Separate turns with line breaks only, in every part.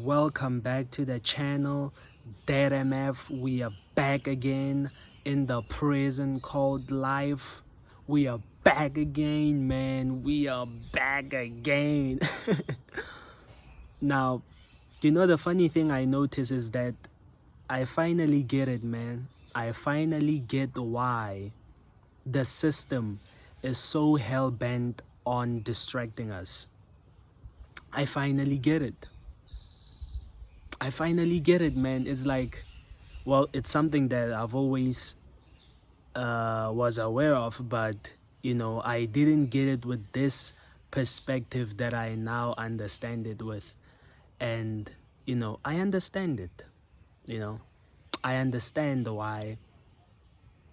Welcome back to the channel, DeadMf. We are back again in the prison called life. We are back again, man. We are back again. Now, the funny thing I notice is that I finally get it, man. I finally get why the system is so hell-bent on distracting us. I finally get it. I finally get it, man. It's like, well, it's something that I've always was aware of, but I didn't get it with this perspective that I now understand it with. And I understand it. I understand why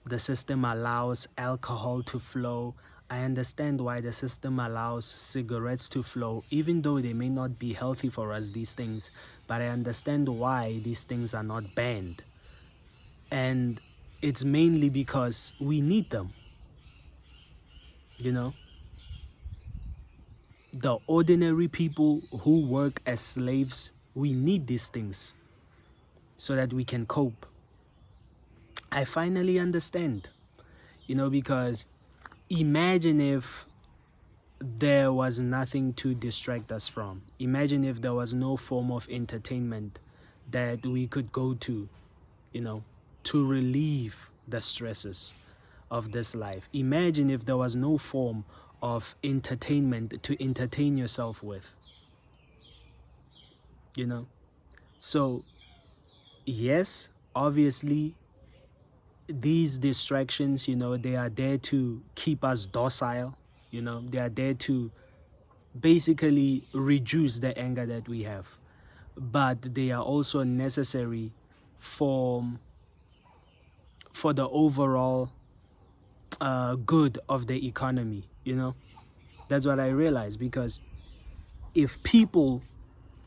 the system allows alcohol to flow. I understand why the system allows cigarettes to flow, even though they may not be healthy for us, these things. But I understand why these things are not banned. And it's mainly because we need them. The ordinary people who work as slaves, we need these things so that we can cope. I finally understand, because imagine if there was nothing to distract us from. Imagine if there was no form of entertainment that we could go to, to relieve the stresses of this life. Imagine if there was no form of entertainment to entertain yourself with. So yes, obviously these distractions, they are there to keep us docile. They are there to basically reduce the anger that we have, but they are also necessary for the overall good of the economy. That's what I realized, because if people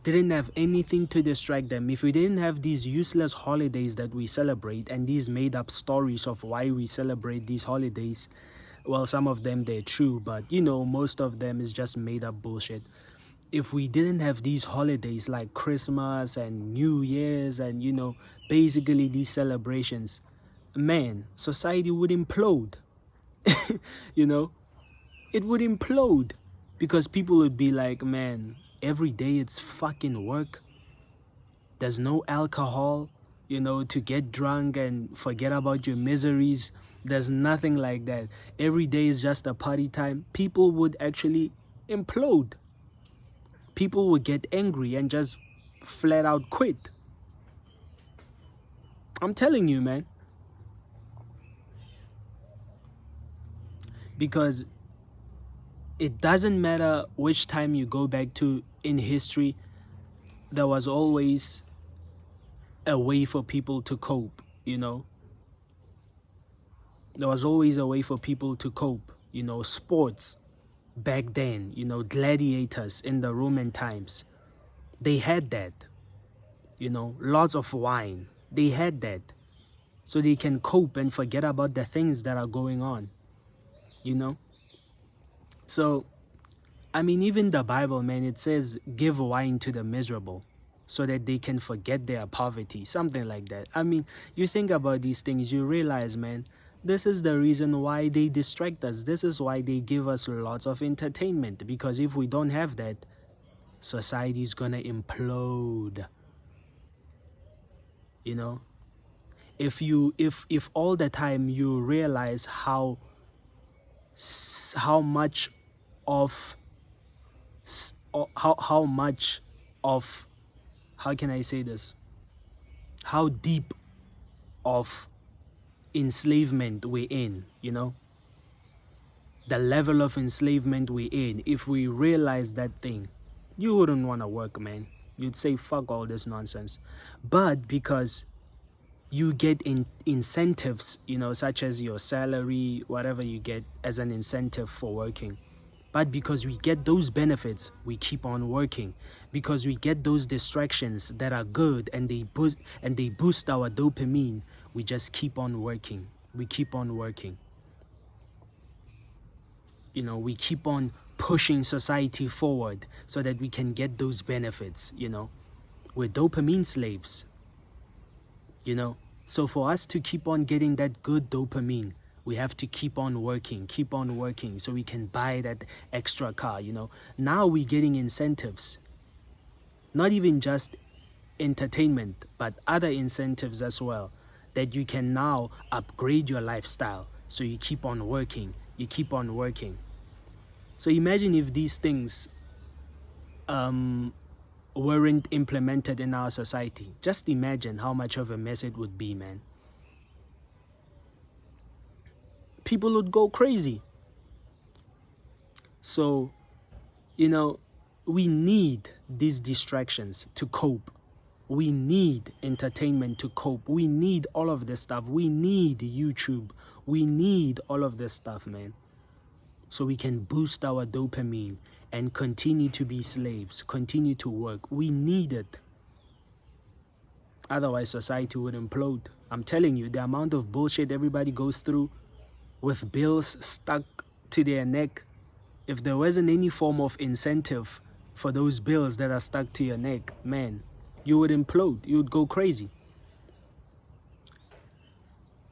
didn't have anything to distract them, if we didn't have these useless holidays that we celebrate and these made-up stories of why we celebrate these holidays, well, some of them, they're true, but most of them is just made-up bullshit. If we didn't have these holidays like Christmas and New Year's and basically these celebrations, man, society would implode. It would implode, because people would be like, man, every day it's fucking work. There's no alcohol, to get drunk and forget about your miseries. There's nothing like that. Every day is just a party time. People would actually implode. People would get angry and just flat out quit. I'm telling you, man. Because it doesn't matter which time you go back to in history, there was always a way for people to cope, There was always a way for people to cope, sports back then, gladiators in the Roman times. They had that, lots of wine. They had that. So they can cope and forget about the things that are going on, So, even the Bible, man, it says, give wine to the miserable so that they can forget their poverty, something like that. You think about these things, you realize, man, this is the reason why they distract us. This is why they give us lots of entertainment, because if we don't have that, society is gonna implode. If all the time you realize how much of how can I say this, how deep of enslavement we're in, the level of enslavement we're in, if we realize that thing, you wouldn't want to work, man. You'd say, fuck all this nonsense. But because you get incentives, such as your salary, whatever you get as an incentive for working. But because we get those benefits, we keep on working. Because we get those distractions that are good and they boost our dopamine, we just keep on working. We keep on working. We keep on pushing society forward so that we can get those benefits, We're dopamine slaves, you know. So for us to keep on getting that good dopamine, we have to keep on working so we can buy that extra car, you know. Now we're getting incentives, not even just entertainment, but other incentives as well, that you can now upgrade your lifestyle. So you keep on working. So imagine if these things weren't implemented in our society. Just imagine how much of a mess it would be, man. People would go crazy. So, you know, we need these distractions to cope. We need entertainment to cope. We need all of this stuff. We need YouTube. We need all of this stuff, man. So we can boost our dopamine and continue to be slaves, continue to work. We need it. Otherwise, society would implode. I'm telling you, the amount of bullshit everybody goes through with bills stuck to their neck, if there wasn't any form of incentive for those bills that are stuck to your neck, man, you would implode. You would go crazy.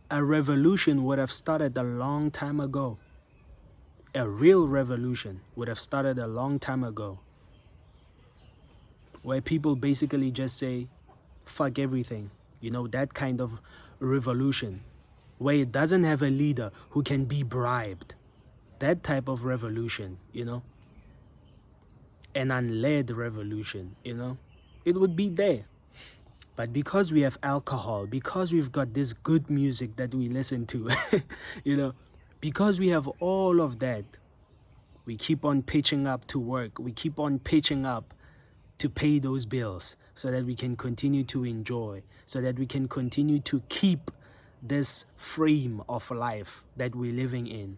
A revolution would have started a long time ago. A real revolution would have started a long time ago, where people basically just say, fuck everything. You know, that kind of revolution, where it doesn't have a leader who can be bribed. That type of revolution, you know, an unled revolution, you know, it would be there. But because we have alcohol, because we've got this good music that we listen to, you know, because we have all of that, we keep on pitching up to work. We keep on pitching up to pay those bills so that we can continue to enjoy, so that we can continue to keep this frame of life that we're living in,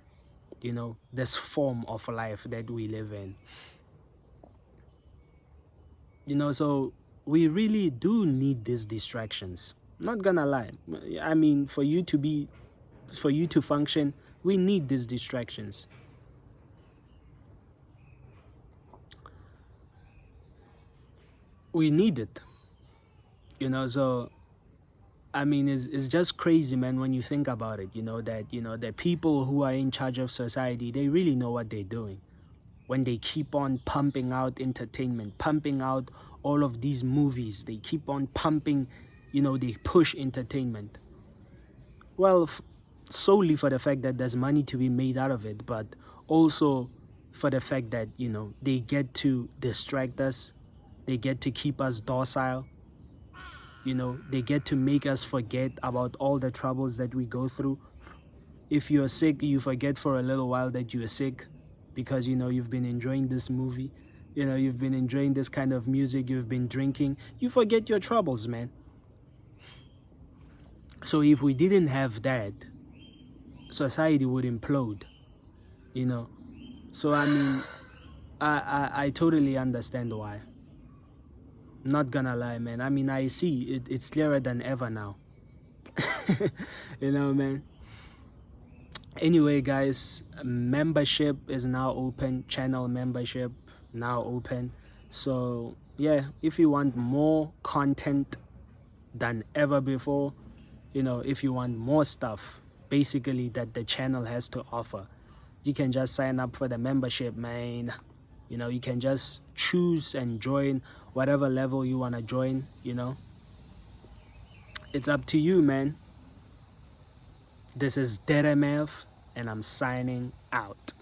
you know, this form of life that we live in. You know, so we really do need these distractions. Not gonna lie. I mean, for you to function, we need these distractions. We need it. You know, so I mean, it's just crazy, man, when you think about it, you know, that the people who are in charge of society, they really know what they're doing. When they keep on pumping out entertainment, pumping out all of these movies, they keep on pumping, you know, they push entertainment. Well, solely for the fact that there's money to be made out of it, but also for the fact that, you know, they get to distract us, they get to keep us docile, you know, they get to make us forget about all the troubles that we go through. If you're sick, you forget for a little while that you're sick because, you know, you've been enjoying this movie, you know, you've been enjoying this kind of music, you've been drinking, you forget your troubles, man. So if we didn't have that, society would implode, you know. So I mean, I totally understand why. Not gonna lie, man. I mean, I see it's clearer than ever now. You know, man. Anyway, guys, membership is now open. Channel membership now open. So yeah, if you want more content than ever before, you know, if you want more stuff basically that the channel has to offer, you can just sign up for the membership, man. You know, you can just choose and join whatever level you want to join, you know. It's up to you, man. This is DeadMf and I'm signing out.